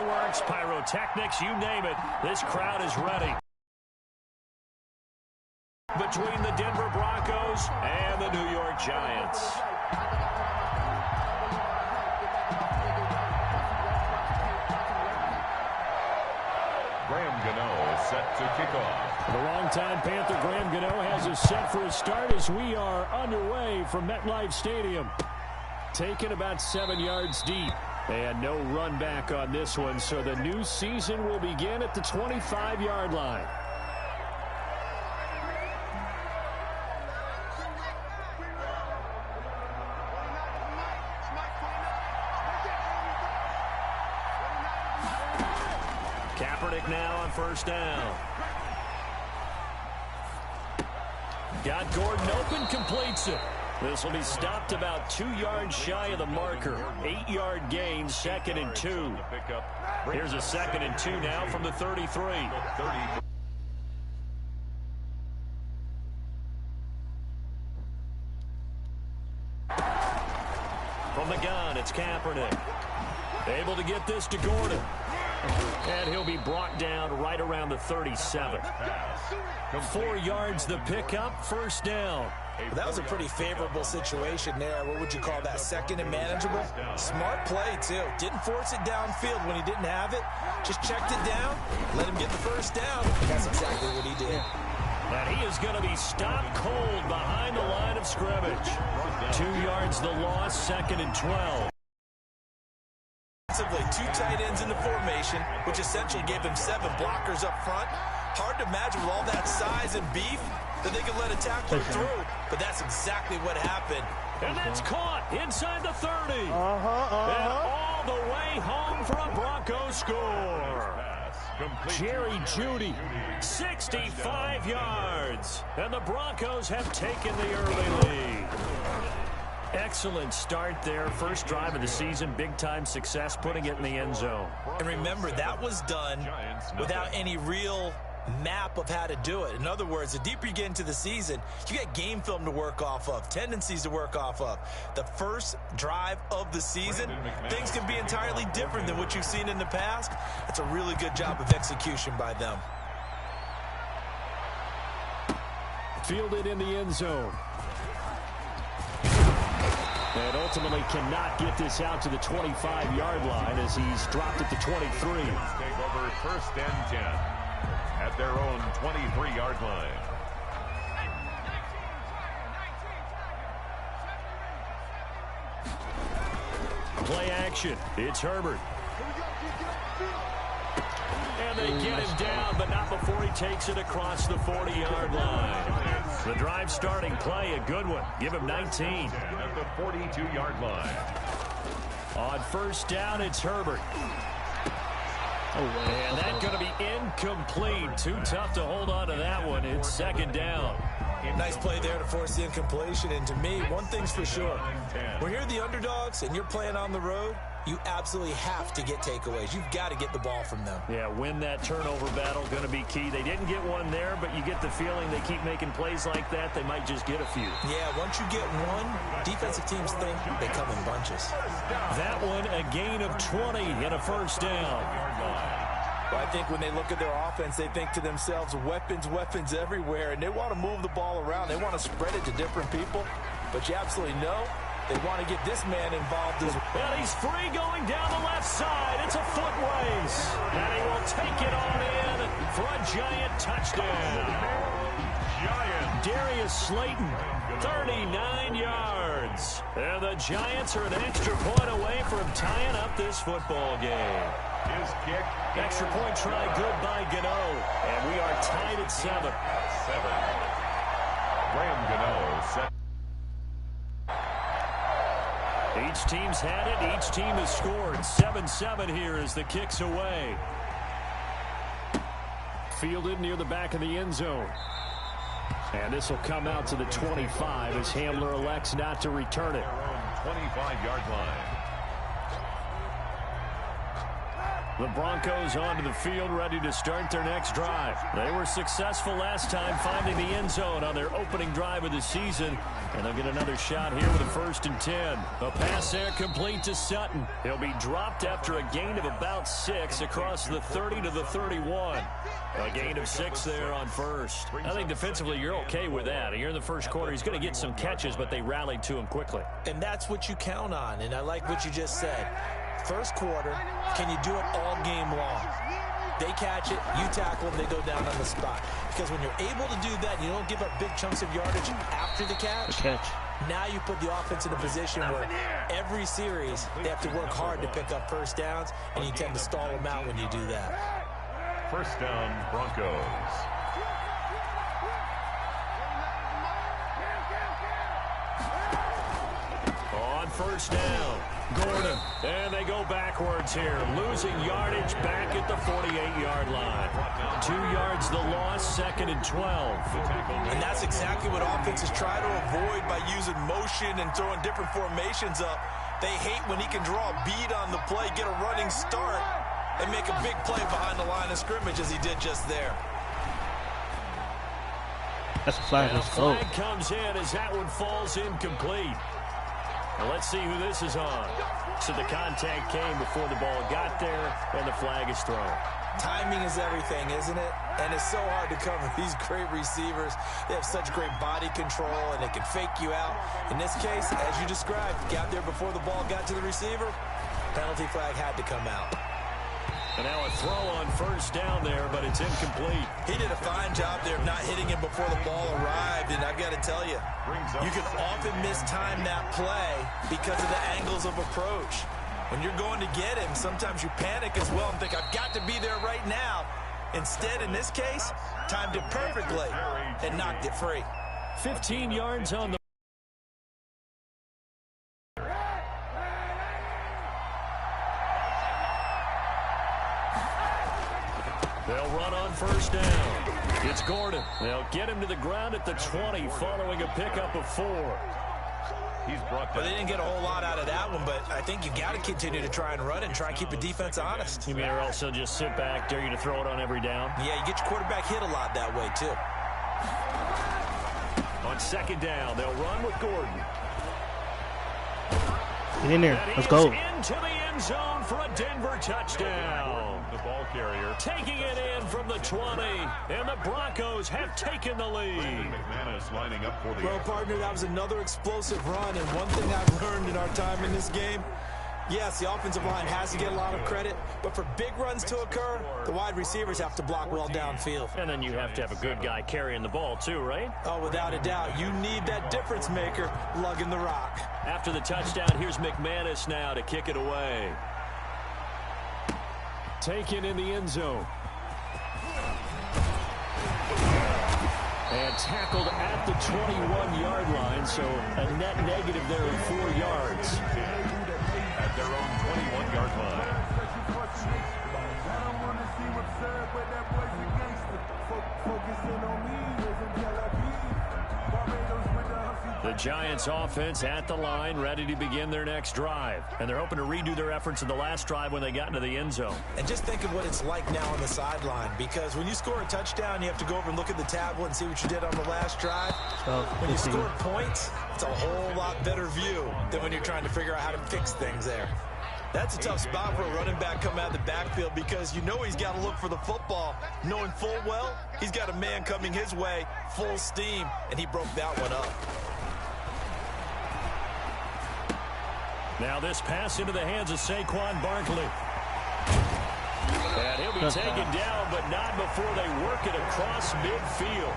Fireworks, pyrotechnics, you name it. This crowd is ready. Between the Denver Broncos and the New York Giants. Graham Gano is set to kick off. The longtime Panther Graham Gano has us set for a start as we are underway from MetLife Stadium. Taken about 7 yards deep. And no run back on this one, so the new season will begin at the 25-yard line. Kaepernick now on first down. Got Gordon open, completes it. This will be stopped about 2 yards shy of the marker. 8-yard gain, 2nd and 2. Here's a 2nd and 2 now from the 33. From the gun, it's Kaepernick. Able to get this to Gordon. And he'll be brought down right around the 37. 4 yards the pickup, first down. Well, that was a pretty favorable situation there. What would you call that? 2nd and manageable? Smart play, too. Didn't force it downfield when he didn't have it. Just checked it down, let him get the first down. That's exactly what he did. And he is going to be stopped cold behind the line of scrimmage. 2 yards the loss, 2nd and 12. 2 tight ends in the formation, which essentially gave them 7 blockers up front. Hard to imagine with all that size and beef that they could let a tackler through, but that's exactly what happened. And that's caught inside the 30. And all the way home for a Broncos score. Jerry Jeudy, 65 yards. And the Broncos have taken the early lead. Excellent start there. First drive of the season. Big-time success putting it in the end zone. And remember, that was done without any real map of how to do it. In other words, the deeper you get into the season, you get game film to work off of, tendencies to work off of. The first drive of the season, things can be entirely different than what you've seen in the past. That's a really good job of execution by them. Fielded in the end zone. And ultimately cannot get this out to the 25-yard line as he's dropped at the 23. Take over 1st and 10 at their own 23-yard line. Play action. It's Herbert. And they get him down, but not before he takes it across the 40-yard line. The drive starting play, a good one. Give him 19. At the 42-yard line. On first down, it's Herbert. And that's going to be incomplete. Too tough to hold on to that one. It's 2nd down. Nice play there to force the incompletion. And to me, one thing's for sure. When you're the underdogs and you're playing on the road, you absolutely have to get takeaways. You've got to get the ball from them. Yeah, win that turnover battle, going to be key. They didn't get one there, but you get the feeling they keep making plays like that, they might just get a few. Yeah, once you get one, defensive teams think they come in bunches. That one, a gain of 20 and a first down. Well, I think when they look at their offense, they think to themselves, weapons, weapons everywhere, and they want to move the ball around. They want to spread it to different people, but you absolutely know they want to get this man involved as well. And he's free going down the left side. It's a foot race. And he will take it on in for a Giant touchdown. Darius Slayton, 39 yards. And the Giants are an extra point away from tying up this football game. His kick. Extra point try good by Gano. And we are tied at 7. Graham Gano set. Each team's had it. Each team has scored. 7-7 here as the kick's away. Fielded near the back of the end zone. And this will come out to the 25 as Hamler elects not to return it. 25-yard line. The Broncos onto the field, ready to start their next drive. They were successful last time finding the end zone on their opening drive of the season, and they'll get another shot here with a 1st and 10. A pass there complete to Sutton. He'll be dropped after a gain of about 6 across the 30 to the 31. A gain of 6 there on first. I think defensively you're okay with that. You're in the first quarter. He's going to get some catches, but they rallied to him quickly. And that's what you count on, and I like what you just said. First quarter, can you do it all game long? They catch it, you tackle them, they go down on the spot. Because when you're able to do that, you don't give up big chunks of yardage after the catch. Now you put the offense in a position where every series they have to work hard to pick up first downs, and you tend to stall them out when you do that. First down, Broncos. On first down, Gordon. And they go backwards here, losing yardage back at the 48-yard line. 2 yards the loss, 2nd and 12. And that's exactly what offenses try to avoid by using motion and throwing different formations up. They hate when he can draw a bead on the play, get a running start, and make a big play behind the line of scrimmage as he did just there. That's a flag. Let's go. Flag comes in as that one falls incomplete. Now let's see who this is on. So the contact came before the ball got there, and the flag is thrown. Timing is everything, isn't it? And it's so hard to cover these great receivers. They have such great body control, and they can fake you out. In this case, as you described, got there before the ball got to the receiver. Penalty flag had to come out. And now a throw on first down there, but it's incomplete. He did a fine job there of not hitting him before the ball arrived, and I've got to tell you, you can often mistime that play because of the angles of approach. When you're going to get him, sometimes you panic as well and think, I've got to be there right now. Instead, in this case, timed it perfectly and knocked it free. 15 yards on the They'll run on first down. It's Gordon. They'll get him to the ground at the 20 following a pickup of 4. He's brought down. They didn't get a whole lot out of that one, but I think you got to continue to try and run and try and keep the defense honest. You mean or else they'll just sit back, dare you to throw it on every down? Yeah, you get your quarterback hit a lot that way, too. On second down, they'll run with Gordon. Get in there. Let's go. Into the end zone for a Denver touchdown. The ball carrier. Taking it in from the 20, and the Broncos have taken the lead. McManus lining up for the... Well, partner, that was another explosive run, and one thing I've learned in our time in this game, yes, the offensive line has to get a lot of credit, but for big runs to occur, the wide receivers have to block well downfield. And then you have to have a good guy carrying the ball too, right? Oh, without a doubt. You need that difference maker lugging the rock. After the touchdown, here's McManus now to kick it away. Taken in the end zone. And tackled at the 21-yard line, so a net negative there of 4 yards. At their own 21-yard line. The Giants offense at the line, ready to begin their next drive. And they're hoping to redo their efforts in the last drive when they got into the end zone. And just think of what it's like now on the sideline, because when you score a touchdown, you have to go over and look at the tablet and see what you did on the last drive. When you score points, it's a whole lot better view than when you're trying to figure out how to fix things there. That's a tough spot for a running back coming out of the backfield because you know he's got to look for the football, knowing full well he's got a man coming his way, full steam, and he broke that one up. Now this pass into the hands of Saquon Barkley. And he'll be taken down, but not before they work it across midfield.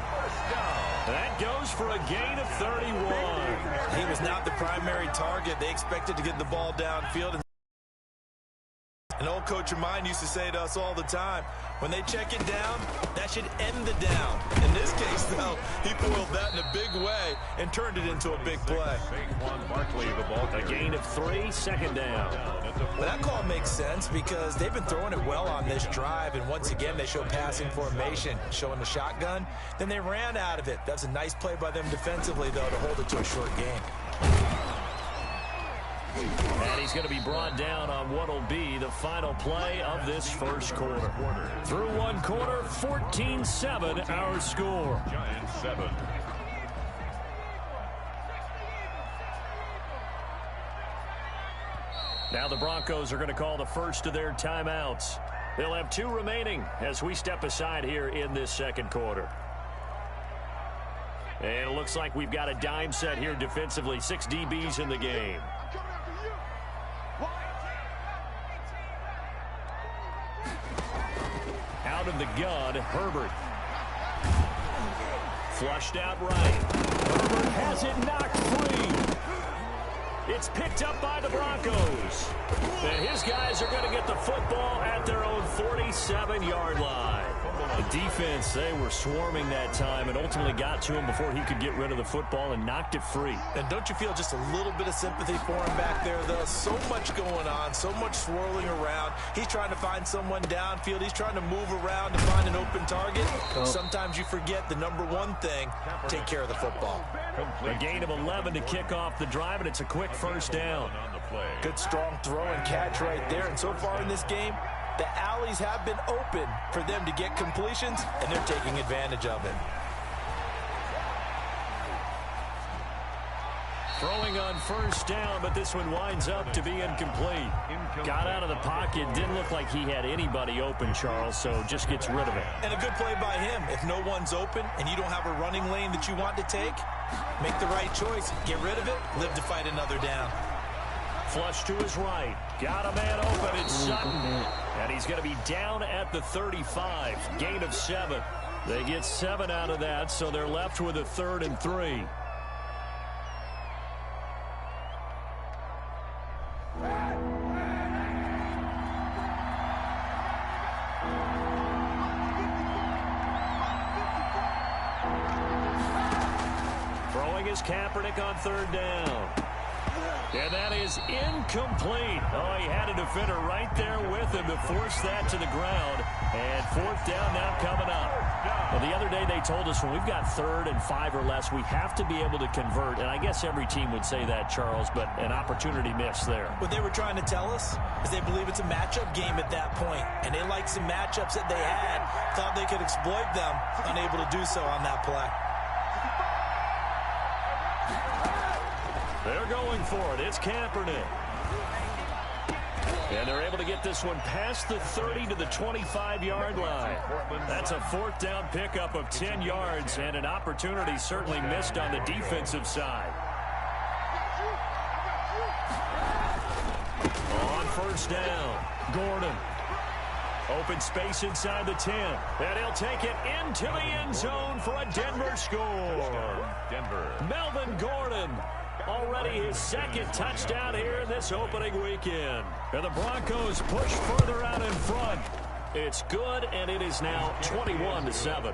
That goes for a gain of 31. He was not the primary target. They expected to get the ball downfield. An old coach of mine used to say to us all the time, when they check it down, that should end the down. In this case, though, he foiled that in a big way and turned it into a big play. A gain of 3, second down. But that call makes sense because they've been throwing it well on this drive, and once again, they show passing formation, showing the shotgun. Then they ran out of it. That's a nice play by them defensively, though, to hold it to a short game. And he's going to be brought down on what will be the final play of this first quarter. Through one quarter, 14-7 our score. Giants 7. Now the Broncos are going to call the first of their timeouts. They'll have 2 remaining as we step aside here in this second quarter. And it looks like we've got a dime set here defensively. 6 DBs in the game. Out of the gun, Herbert. Flushed out right. Herbert has it knocked free. It's picked up by the Broncos. And his guys are going to get the football at their own 47-yard line. The defense, they were swarming that time and ultimately got to him before he could get rid of the football and knocked it free. And don't you feel just a little bit of sympathy for him back there, though? So much going on, so much swirling around. He's trying to find someone downfield. He's trying to move around to find an open target. Sometimes you forget the number one thing, take care of the football. A gain of 11 to kick off the drive, and it's a quick first down. Good strong throw and catch right there. And so far in this game, the alleys have been open for them to get completions, and they're taking advantage of it. Throwing on first down, but this one winds up to be incomplete. Got out of the pocket. Didn't look like he had anybody open, Charles, so just gets rid of it. And a good play by him. If no one's open and you don't have a running lane that you want to take, make the right choice. Get rid of it. Live to fight another down. Flush to his right. Got a man open. It's Sutton. And he's going to be down at the 35. Gain of 7. They get 7 out of that, so they're left with a 3rd and 3. Throwing is Kaepernick on 3rd down. And that is incomplete. Oh, he had a defender right there with him to force that to the ground. And 4th down now coming up. Well, the other day they told us when we've got 3rd and 5 or less, we have to be able to convert. And I guess every team would say that, Charles, but an opportunity missed there. What they were trying to tell us is they believe it's a matchup game at that point. And they liked some matchups that they had, thought they could exploit them, unable to do so on that play. They're going for it. It's Kaepernick. And they're able to get this one past the 30 to the 25-yard line. That's a 4th down pickup of 10 yards and an opportunity certainly missed on the defensive side. On first down, Gordon. Open space inside the 10. And he'll take it into the end zone for a Denver score. Denver. Melvin Gordon. Already his 2nd touchdown here in this opening weekend. And the Broncos push further out in front. It's good, and it is now 21-7.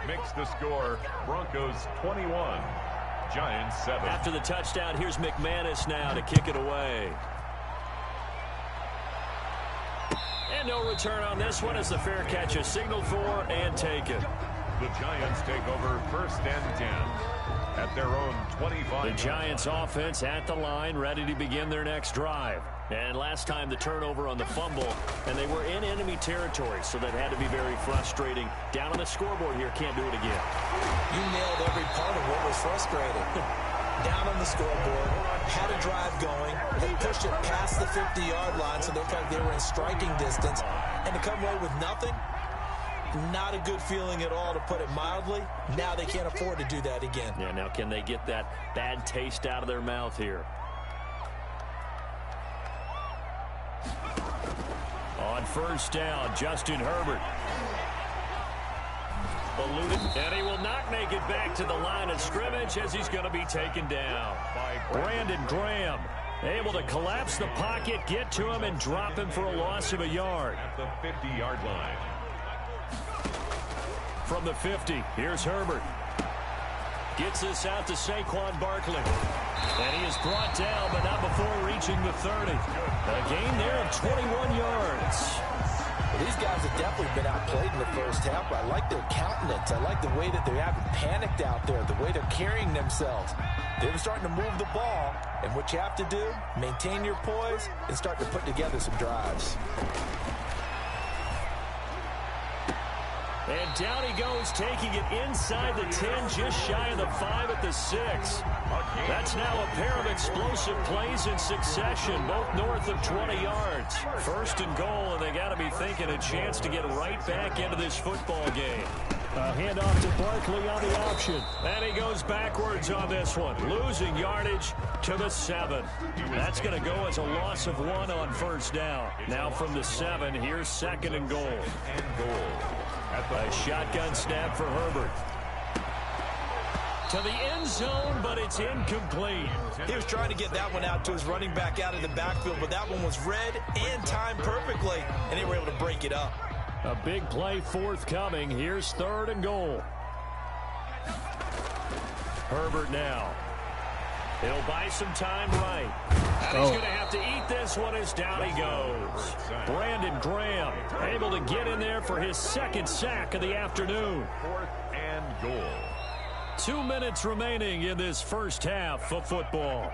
Makes the score Broncos 21, Giants 7. After the touchdown, here's McManus now to kick it away. And no return on this one as the fair catch is signaled for and taken. The Giants take over 1st and 10. At their own 25. The Giants offense at the line, ready to begin their next drive. And last time the turnover on the fumble, and they were in enemy territory, so that had to be very frustrating. Down on the scoreboard here, can't do it again. You nailed every part of what was frustrating. Down on the scoreboard, had a drive going, they pushed it past the 50-yard line, so they looked like they were in striking distance, and to come away with nothing, not a good feeling at all, to put it mildly. Now they can't afford to do that again. Yeah, now can they get that bad taste out of their mouth here? On first down, Justin Herbert. Eluded, and he will not make it back to the line of scrimmage as he's going to be taken down by Brandon Graham. Able to collapse the pocket, get to him, and drop him for a loss of a yard. At the 50-yard line. From the 50, here's Herbert. Gets this out to Saquon Barkley. And he is brought down, but not before reaching the 30. A gain there of 21 yards. Well, these guys have definitely been outplayed in the first half, but I like their countenance. I like the way that they haven't panicked out there, the way they're carrying themselves. They're starting to move the ball, and what you have to do, maintain your poise and start to put together some drives. And down he goes, taking it inside the 10, just shy of the 5 at the 6. That's now a pair of explosive plays in succession, both north of 20 yards. First and goal, and they got to be thinking a chance to get right back into this football game. Handoff to Barkley on the option. And he goes backwards on this one, losing yardage to the 7. That's going to go as a loss of 1 on first down. Now from the 7, here's second and goal. A shotgun snap for Herbert. To the end zone, but it's incomplete. He was trying to get that one out to his running back out of the backfield, but that one was read and timed perfectly, and they were able to break it up. A big play forthcoming. Here's third and goal. Herbert now. He'll buy some time right. And he's going to have to eat this one as down he goes. Brandon Graham able to get in there for his second sack of the afternoon. Fourth and goal. 2 minutes remaining in this first half of football.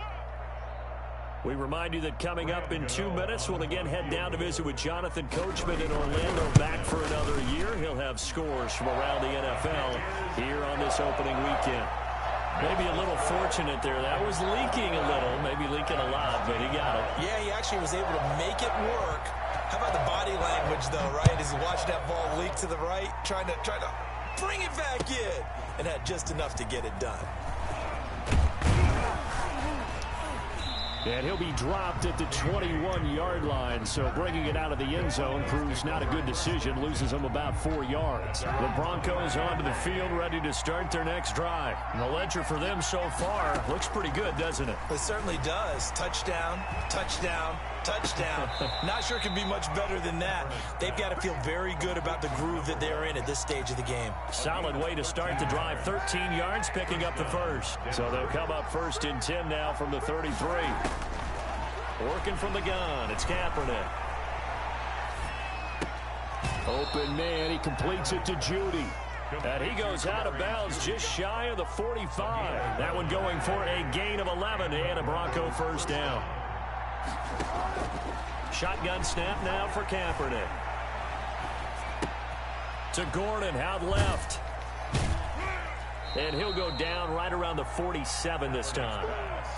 We remind you that coming up in 2 minutes, we'll again head down to visit with Jonathan Coachman in Orlando, back for another year. He'll have scores from around the NFL here on this opening weekend. Maybe a little fortunate there. That was leaking a little, maybe leaking a lot, but he got it. Yeah, he actually was able to make it work. How about the body language, though, right? As he watched that ball leak to the right, trying to bring it back in, and had just enough to get it done. And he'll be dropped at the 21-yard line, so bringing it out of the end zone proves not a good decision, loses him about 4 yards. The Broncos onto the field, ready to start their next drive. And the ledger for them so far looks pretty good, doesn't it? It certainly does. Touchdown, touchdown, touchdown. Not sure it can be much better than that. They've got to feel very good about the groove that they're in at this stage of the game. Solid way to start the drive, 13 yards, picking up the first. So they'll come up first and 10 now from the 33. Working from the gun, it's Kaepernick. Open man, he completes it to Judy. And he goes out of bounds just shy of the 45. That one going for a gain of 11 and a Bronco first down. Shotgun snap now for Kaepernick. To Gordon, out left. And he'll go down right around the 47 this time.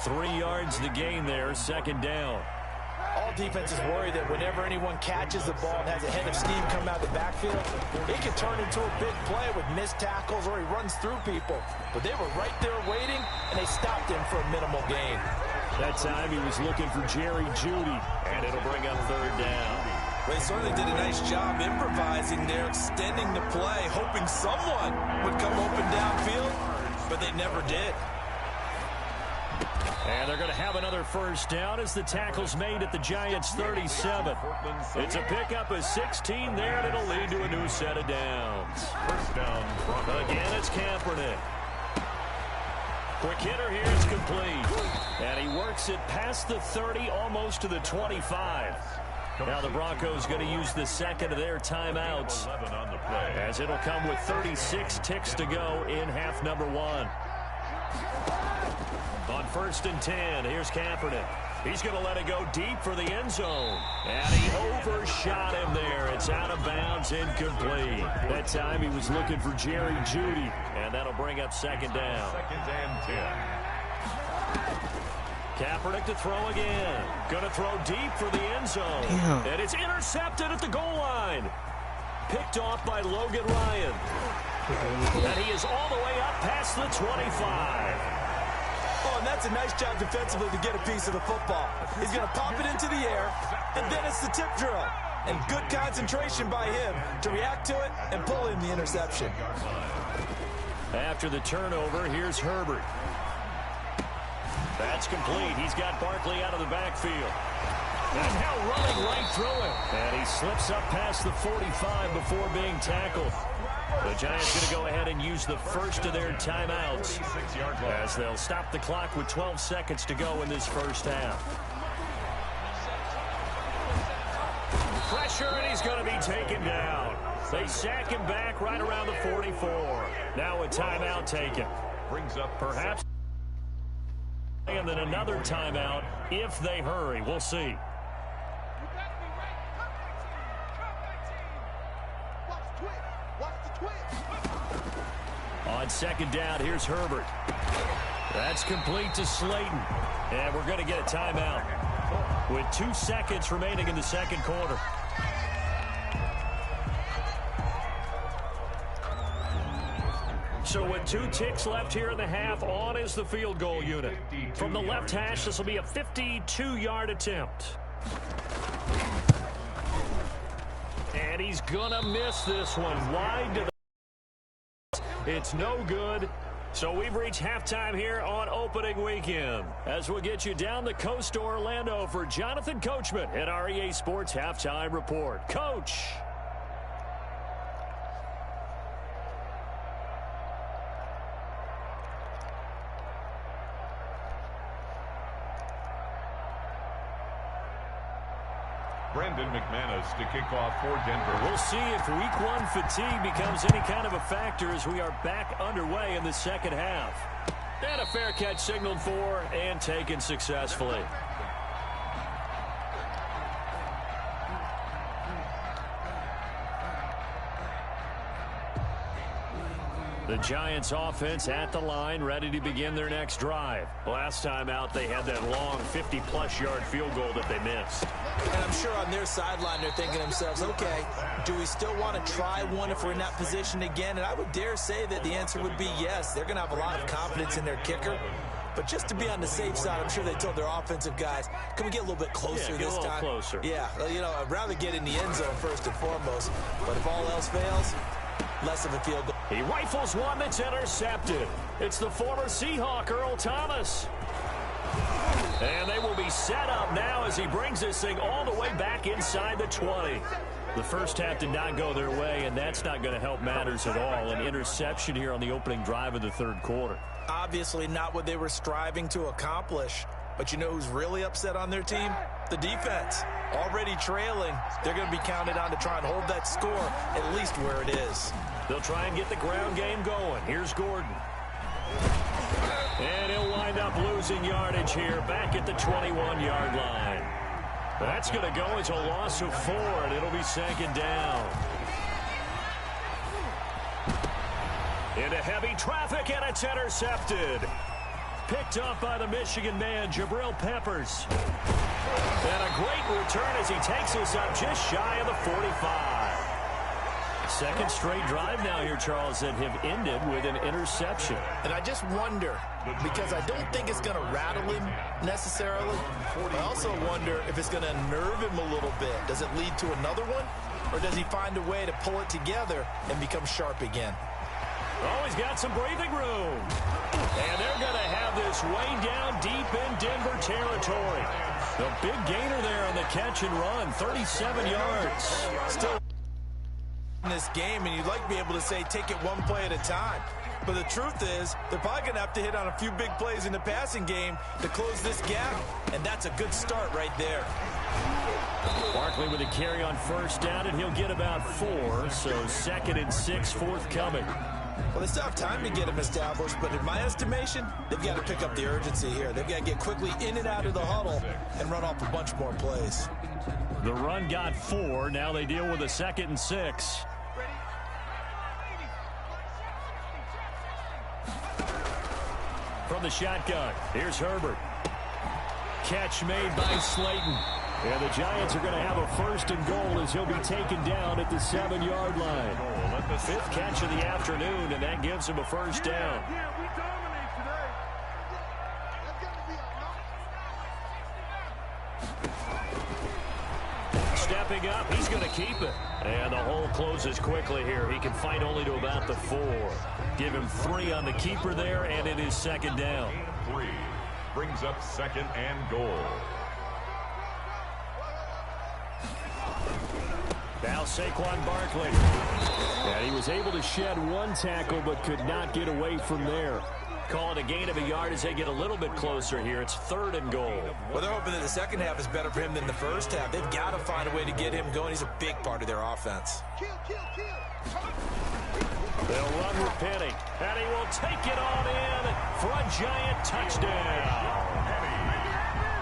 3 yards the gain there, second down. All defenses worry that whenever anyone catches the ball and has a head of steam come out of the backfield, it can turn into a big play with missed tackles or he runs through people. But they were right there waiting, and they stopped him for a minimal gain. That time he was looking for Jerry Judy, and it'll bring up third down. They certainly did a nice job improvising there, extending the play, hoping someone would come open downfield, but they never did. And they're going to have another first down as the tackle's made at the Giants' 37. It's a pickup of 16 there, and it'll lead to a new set of downs. First down. Again, it's Kaepernick. Quick hitter here, it's complete. And he works it past the 30, almost to the 25. Now the Broncos going to use the second of their timeouts, as it'll come with 36 ticks to go in half number 1. On first and 10, here's Kaepernick. He's going to let it go deep for the end zone. And he overshot him there. It's out of bounds, incomplete. That time he was looking for Jerry Judy. And that'll bring up second down. Second and 10. Kaepernick to throw again. Going to throw deep for the end zone. Damn. And it's intercepted at the goal line. Picked off by Logan Ryan. And he is all the way up past the 25. Oh, and that's a nice job defensively to get a piece of the football. He's going to pop it into the air, and then it's the tip drill. And good concentration by him to react to it and pull in the interception. After the turnover, here's Herbert. That's complete. He's got Barkley out of the backfield. And now running right through it. And he slips up past the 45 before being tackled. The Giants going to go ahead and use the first of their timeouts, as they'll stop the clock with 12 seconds to go in this first half. Fresh pressure, and he's going to be taken down. They sack him back right around the 44. Now a timeout taken. Brings up perhaps. And then another timeout if they hurry. We'll see. On second down, here's Herbert. That's complete to Slayton. And we're going to get a timeout with 2 seconds remaining in the second quarter. So with 2 ticks left here in the half, on is the field goal unit. From the left hash, this will be a 52-yard attempt. And he's going to miss this one wide to the... It's no good. So we've reached halftime here on opening weekend. As we'll get you down the coast to Orlando for Jonathan Coachman at our EA Sports Halftime Report. Coach. Brendan McManus to kick off for Denver. We'll see if week 1 fatigue becomes any kind of a factor as we are back underway in the second half. And a fair catch signaled for and taken successfully. The Giants offense at the line, ready to begin their next drive. Last time out, they had that long 50-plus yard field goal that they missed. And I'm sure on their sideline, they're thinking to themselves, okay, do we still want to try one if we're in that position again? And I would dare say that the answer would be yes. They're going to have a lot of confidence in their kicker. But just to be on the safe side, I'm sure they told their offensive guys, can we get a little bit closer this time? Closer. Yeah, you know, I'd rather get in the end zone first and foremost. But if all else fails, less of a field goal. He rifles one that's intercepted. It's the former Seahawk, Earl Thomas. And they will be set up now as he brings this thing all the way back inside the 20. The first half did not go their way, and that's not going to help matters at all. An interception here on the opening drive of the third quarter. Obviously not what they were striving to accomplish. But you know who's really upset on their team? The defense. Already trailing, they're going to be counted on to try and hold that score at least where it is. They'll try and get the ground game going. Here's Gordon. And he'll wind up losing yardage here back at the 21-yard line. That's going to go as a loss of 4, and it'll be second down. Into heavy traffic, and it's intercepted. Picked up by the Michigan man, Jabril Peppers. And a great return as he takes us up just shy of the 45. Second straight drive now here, Charles, that have ended with an interception. And I just wonder, because I don't think it's going to rattle him necessarily. I also wonder if it's going to unnerve him a little bit. Does it lead to another one? Or does he find a way to pull it together and become sharp again? Oh, he's got some breathing room. And they're going to have this way down deep in Denver territory. The big gainer there on the catch and run, 37 yards. Still in this game, and you'd like to be able to say take it one play at a time. But the truth is, they're probably going to have to hit on a few big plays in the passing game to close this gap, and that's a good start right there. Barkley with a carry on first down, and he'll get about 4, so 2nd and 6 forthcoming. Well, they still have time to get him established, but in my estimation, they've got to pick up the urgency here. They've got to get quickly in and out of the huddle and run off a bunch more plays. The run got 4. Now they deal with a 2nd and 6. From the shotgun, here's Herbert. Catch made by Slayton. And the Giants are going to have a 1st and goal as he'll be taken down at the 7-yard line. The 5th catch of the afternoon, and that gives him a 1st down. Stepping up, he's going to keep it. And the hole closes quickly here. He can fight only to about the 4. Give him 3 on the keeper there, and it is 2nd down. 3 brings up 2nd and goal. Now Saquon Barkley. And he was able to shed 1 tackle but could not get away from there. Call it a gain of a yard as they get a little bit closer here. It's 3rd and goal. Well, they're hoping that the second half is better for him than the first half. They've got to find a way to get him going. He's a big part of their offense. They'll run with Penny, and he will take it on in for a Giant touchdown.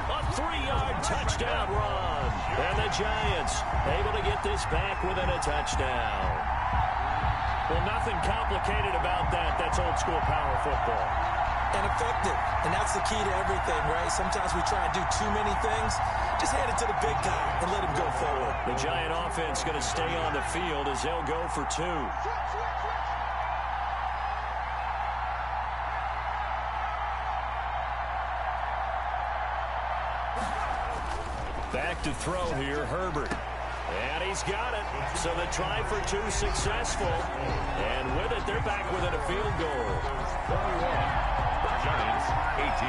A 3-yard touchdown run. And the Giants able to get this back within a touchdown. Well, nothing complicated about that. That's old-school power football. And effective. And that's the key to everything, right? Sometimes we try and do too many things. Just hand it to the big guy and let him go forward. The Giant offense going to stay on the field as they'll go for 2. Back to throw here, Herbert. And he's got it. So the try for 2 successful. And with it, they're back within a field goal. 41. Giants 18.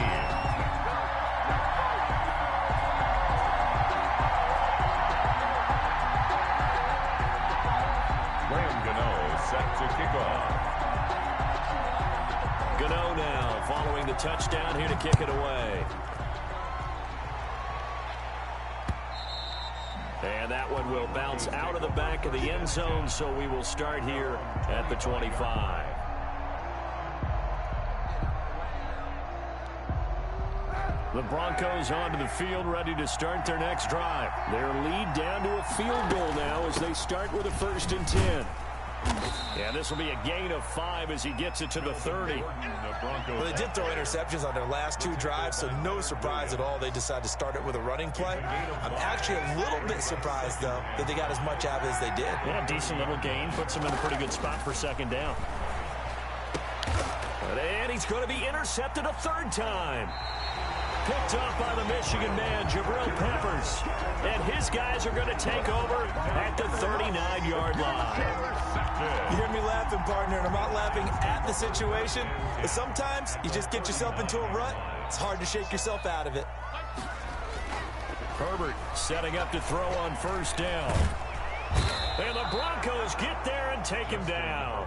Graham Gano set to kick off. Gano now following the touchdown here to kick it away. And that one will bounce out of the back of the end zone, so we will start here at the 25. The Broncos onto the field, ready to start their next drive. Their lead down to a field goal now as they start with a 1st and 10. And this will be a gain of 5 as he gets it to the 30. Well, they did throw interceptions on their last 2 drives, so no surprise at all they decided to start it with a running play. I'm actually a little bit surprised, though, that they got as much out as they did. Yeah, decent little gain. Puts them in a pretty good spot for 2nd down. And he's going to be intercepted a 3rd time. Picked up by the Michigan man, Jabril Peppers. And his guys are going to take over at the 39-yard line. You hear me laughing, partner, and I'm not laughing at the situation. But sometimes you just get yourself into a rut. It's hard to shake yourself out of it. Herbert setting up to throw on 1st down. And the Broncos get there and take him down.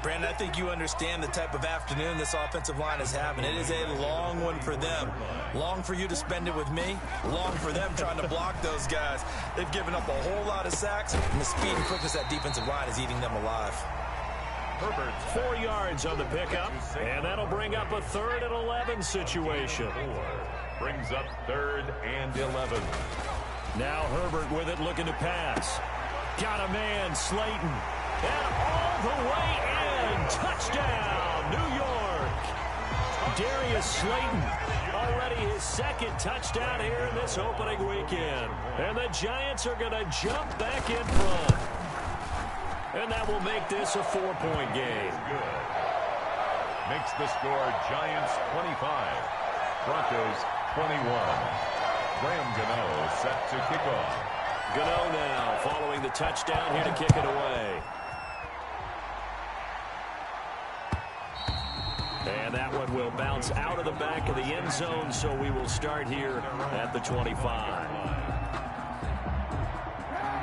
Brandon, I think you understand the type of afternoon this offensive line is having. It is a long one for them. Long for you to spend it with me. Long for them trying to block those guys. They've given up a whole lot of sacks, and the speed and quickness of that defensive line is eating them alive. Herbert, 4 yards on the pickup, and that'll bring up a 3rd and 11 situation. Brings up 3rd and 11. Now Herbert with it, looking to pass. Got a man, Slayton. And all the way in. Touchdown, New York. Darius Slayton, already his 2nd touchdown here in this opening weekend. And the Giants are going to jump back in front. And that will make this a 4-point game. Good. Makes the score Giants 25. Broncos 21. Graham Gano set to kick off. Gano now following the touchdown here to kick it away. And that one will bounce out of the back of the end zone, so we will start here at the 25.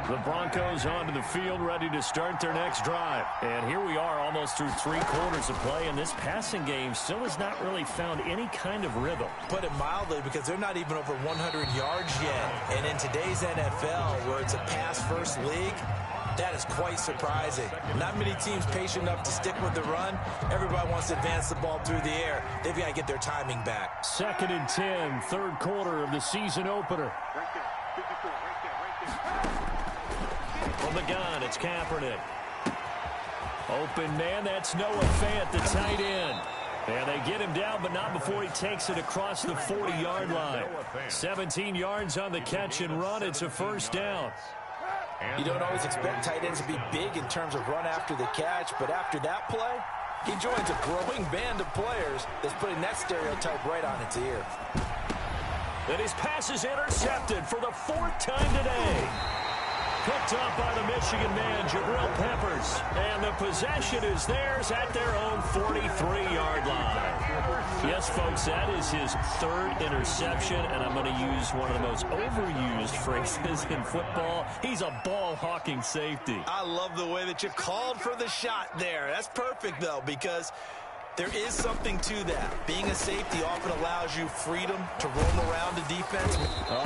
The Broncos onto the field, ready to start their next drive. And here we are almost through 3 quarters of play, and this passing game still has not really found any kind of rhythm. Put it mildly, because they're not even over 100 yards yet. And in today's NFL, where it's a pass-first league, that is quite surprising. Not many teams patient enough to stick with the run. Everybody wants to advance the ball through the air. They've got to get their timing back. 2nd and 10, 3rd quarter of the season opener. From the gun, it's Kaepernick. Open man, that's Noah Fant, the tight end. And they get him down, but not before he takes it across the 40-yard line. 17 yards on the catch and run. It's a 1st down. You don't always expect tight ends to be big in terms of run after the catch, but after that play, he joins a growing band of players that's putting that stereotype right on its ear. And his pass is intercepted for the 4th time today. Picked up by the Michigan man, Jabril Peppers. And the possession is theirs at their own 43-yard line. Yes, folks, that is his 3rd interception, and I'm going to use one of the most overused phrases in football. He's a ball-hawking safety. I love the way that you called for the shot there. That's perfect, though, because There is something to that. Being a safety often allows you freedom to roam around the defense.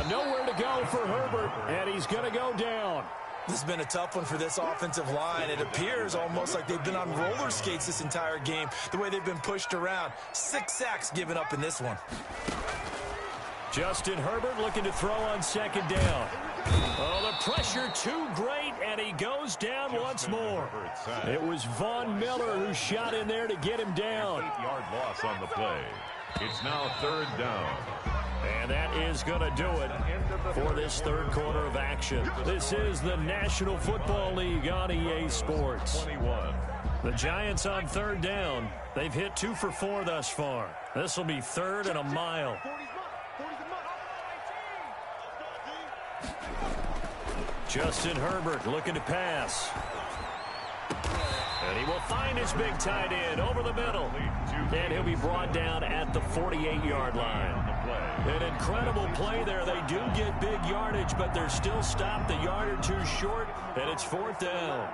Nowhere to go for Herbert, and he's going to go down. This has been a tough one for this offensive line. It appears almost like they've been on roller skates this entire game, the way they've been pushed around. 6 sacks given up in this one. Justin Herbert looking to throw on second down. Oh, the pressure too great, and he goes down once more. It was Von Miller who shot in there to get him down. 8-yard loss on the play. It's now 3rd down. And that is going to do it for this third quarter of action. This is the National Football League on EA Sports. 21. The Giants on 3rd down. They've hit 2 for 4 thus far. This will be 3rd and a mile. Justin Herbert looking to pass. And he will find his big tight end over the middle. And he'll be brought down at the 48-yard line. An incredible play there. They do get big yardage, but they're still stopped a yard or 2 short, and it's 4th down.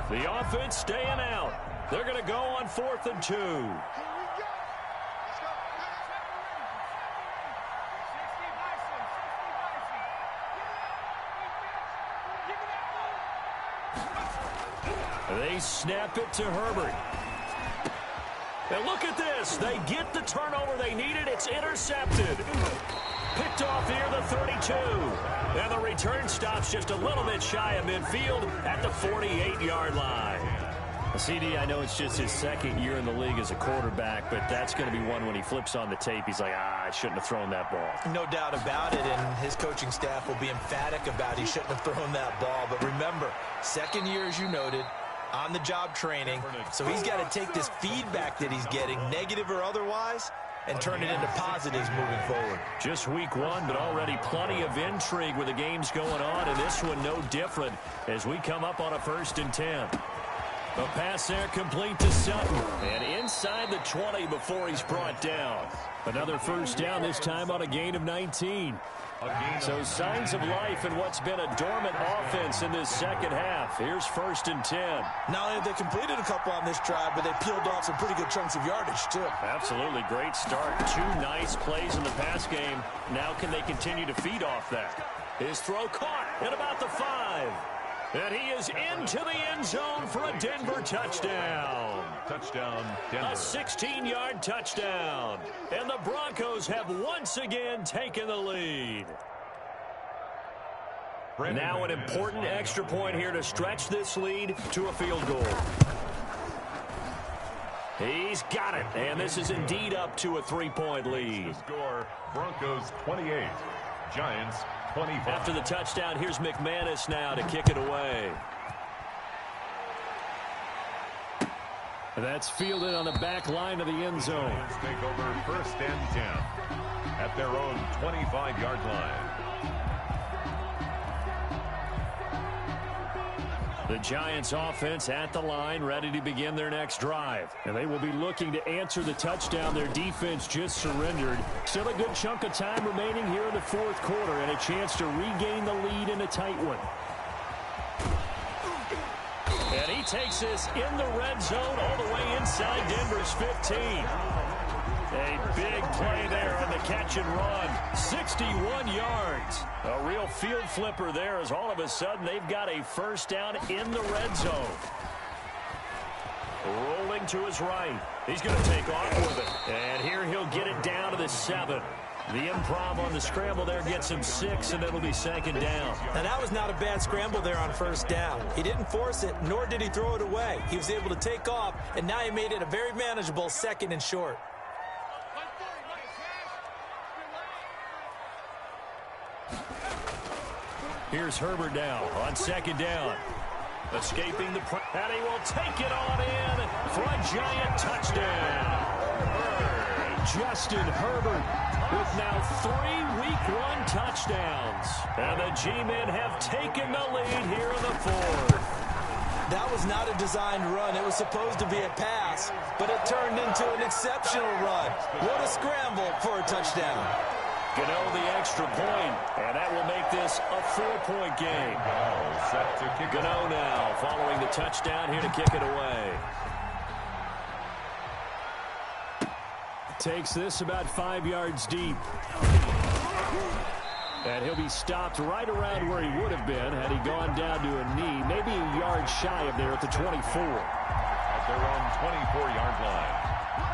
The offense staying out. They're going to go on 4th and 2. They snap it to Herbert. And look at this. They get the turnover they needed. It's intercepted. Picked off here, the 32. And the return stops just a little bit shy of midfield at the 48-yard line. CD, I know it's just his 2nd year in the league as a quarterback, but that's going to be one when he flips on the tape. He's like, I shouldn't have thrown that ball. No doubt about it, and his coaching staff will be emphatic about he shouldn't have thrown that ball. But remember, 2nd year, as you noted, on-the-job training, so he's got to take this feedback that he's getting, negative or otherwise, and turn it into positives moving forward. Just week 1, but already plenty of intrigue with the games going on, and this one no different as we come up on a 1st and 10. The pass there complete to Sutton, and inside the 20 before he's brought down. Another 1st down, this time on a gain of 19. So signs of life in what's been a dormant offense in this 2nd half. Here's 1st and 10. Not only have they completed a couple on this drive, but they peeled off some pretty good chunks of yardage, too. Absolutely. Great start. 2 nice plays in the pass game. Now can they continue to feed off that? His throw caught at about the 5. And he is into the end zone for a Denver touchdown. Touchdown, Denver. A 16-yard touchdown. And the Broncos have once again taken the lead. Now an important extra point here to stretch this lead to a field goal. He's got it. And this is indeed up to a 3-point lead. The score, Broncos 28, Giants 25. After the touchdown, here's McManus now to kick it away. That's fielded on the back line of the end zone. Giants take over 1st and 10 at their own 25-yard line. The Giants offense at the line, ready to begin their next drive. And they will be looking to answer the touchdown their defense just surrendered. Still a good chunk of time remaining here in the 4th quarter and a chance to regain the lead in a tight one. And he takes this in the red zone all the way inside Denver's 15. A big play there on the catch and run. 61 yards. A real field flipper there as all of a sudden they've got a 1st down in the red zone. Rolling to his right. He's going to take off with it. And here he'll get it down to the 7. The improv on the scramble there gets him 6, and it'll be 2nd down. Now, that was not a bad scramble there on 1st down. He didn't force it, nor did he throw it away. He was able to take off, and now he made it a very manageable 2nd and short. Here's Herbert now on 2nd down. Escaping the and he will take it on in for a giant touchdown. Justin Herbert with now 3 Week 1 touchdowns. And the G-men have taken the lead here in the 4th. That was not a designed run. It was supposed to be a pass, but it turned into an exceptional run. What a scramble for a touchdown. Gano the extra point, and that will make this a 4-point game. Set to kick Gano now following the touchdown here to kick it away. Takes this about 5 yards deep. And he'll be stopped right around where he would have been had he gone down to a knee, maybe a yard shy of there at the 24. At their own 24-yard line.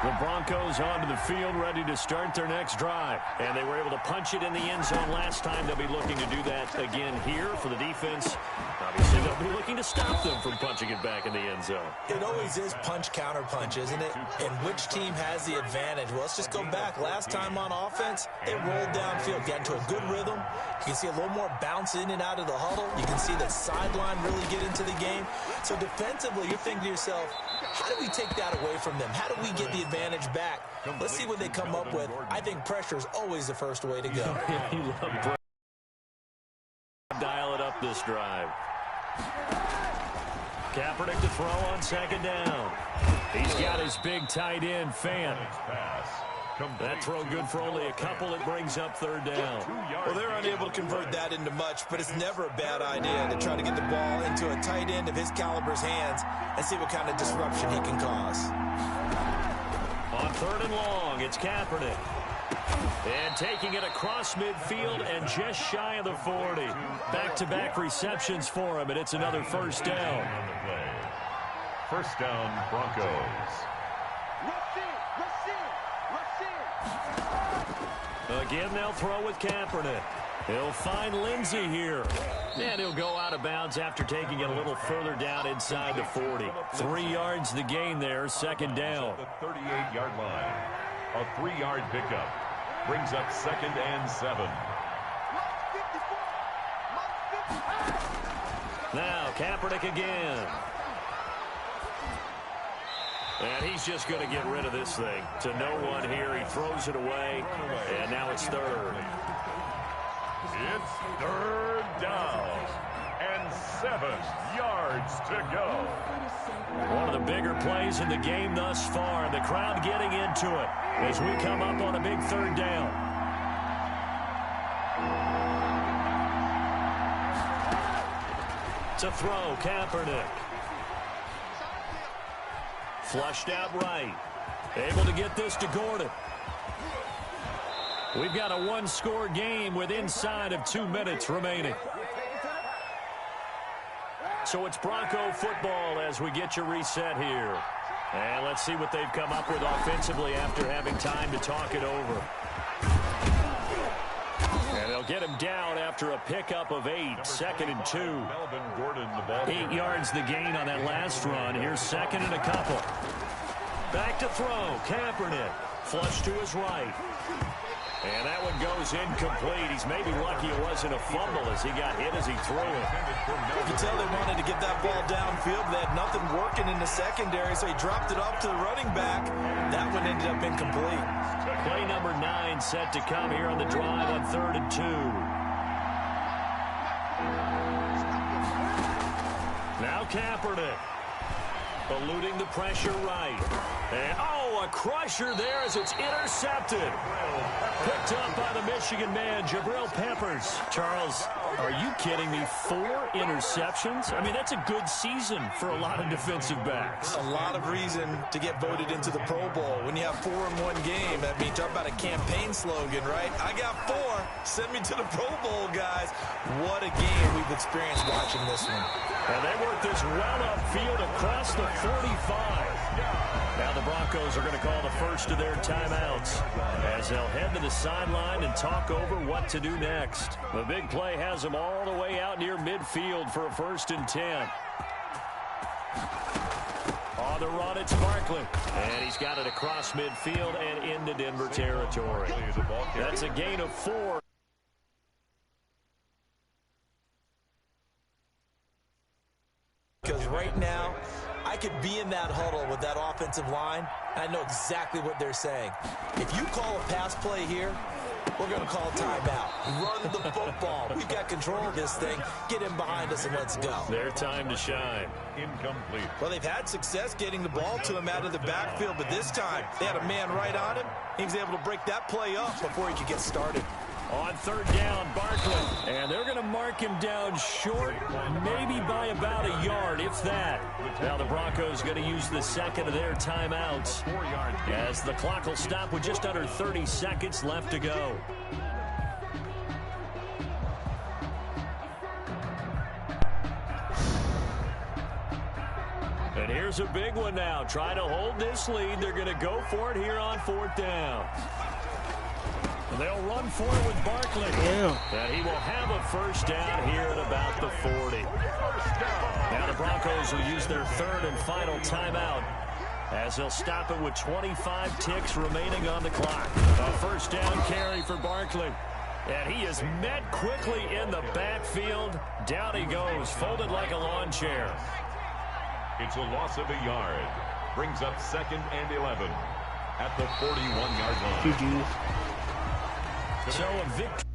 The Broncos onto the field, ready to start their next drive. And they were able to punch it in the end zone last time. They'll be looking to do that again here for the defense. Obviously, they'll be looking to stop them from punching it back in the end zone. It always is punch-counter-punch, isn't it? And which team has the advantage? Well, let's just go back. Last time on offense, they rolled downfield, got into a good rhythm. You can see a little more bounce in and out of the huddle. You can see the sideline really get into the game. So defensively, you're thinking to yourself, how do we take that away from them? How do we get the advantage back? Let's see what they come up with. I think pressure is always the first way to go. You love pressure. Dial it up this drive. Kaepernick to throw on second down. He's got his big tight end, Fant. That throw good for only a couple. It brings up third down. Well, they're unable to convert that into much, but it's never a bad idea to try to get the ball into a tight end of his caliber's hands and see what kind of disruption he can cause. On third and long, it's Kaepernick. And taking it across midfield and just shy of the 40. Back-to-back receptions for him, and it's another first down. First down, Broncos. Again, they'll throw with Kaepernick. He'll find Lindsey here. And he'll go out of bounds after taking it a little further down inside the 40. 3 yards the gain there, second down. The 38-yard line. A 3-yard pickup. Brings up 2nd and 7. Now Kaepernick again. And he's just going to get rid of this thing. To no one here. He throws it away. And now it's third. It's third down. And 7 yards to go. One of the bigger plays in the game thus far. The crowd getting into it as we come up on a big third down. To throw, Kaepernick. Flushed out right. Able to get this to Gordon. We've got a one-score game with inside of 2 minutes remaining. So it's Bronco football as we get you reset here. And let's see what they've come up with offensively after having time to talk it over. And they'll get him down after a pickup of 8, 2nd and 2. 8 yards the gain on that last run. Here's 2nd and a couple. Back to throw. Kaepernick. Flush to his right. And that one goes incomplete. He's maybe lucky it wasn't a fumble as he got hit as he threw it. You can tell they wanted to get that ball downfield. They had nothing working in the secondary, so he dropped it off to the running back. That one ended up incomplete. Play number 9 set to come here on the drive on 3rd and 2. Now Kaepernick. Eluding the pressure right. And, a crusher there as it's intercepted. Picked up by the Michigan man, Jabril Peppers. Charles, are you kidding me? 4 interceptions? I mean, that's a good season for a lot of defensive backs. A lot of reason to get voted into the Pro Bowl. When you have 4 in one game, I mean, talk about a campaign slogan, right? I got 4. Send me to the Pro Bowl, guys. What a game we've experienced watching this one. And they work this well upfield across the 45. Now the Broncos are going to call the first of their timeouts as they'll head to the sideline and talk over what to do next. The big play has them all the way out near midfield for a 1st and 10. On the run, it's Barkley. And he's got it across midfield and into Denver territory. That's a gain of 4. Because right now, I could be in that huddle with that offensive line, and I know exactly what they're saying. If you call a pass play here, we're going to call timeout. Run the football. We've got control of this thing. Get in behind us and let's go. Their time to shine. Incomplete. Well, they've had success getting the ball to him out of the backfield, but this time they had a man right on him. He was able to break that play up before he could get started. On third down, Barkley. And they're going to mark him down short, maybe by about a yard, if that. Now the Broncos going to use the second of their timeouts as the clock will stop with just under 30 seconds left to go. And here's a big one now. Trying to hold this lead. They're going to go for it here on fourth down. And they'll run for it with Barkley. And he will have a first down here at about the 40. Now the Broncos will use their third and final timeout as they'll stop it with 25 ticks remaining on the clock. A first down carry for Barkley. And he is met quickly in the backfield. Down he goes, folded like a lawn chair. It's a loss of a yard. Brings up 2nd and 11 at the 41-yard line. GG. So a victory.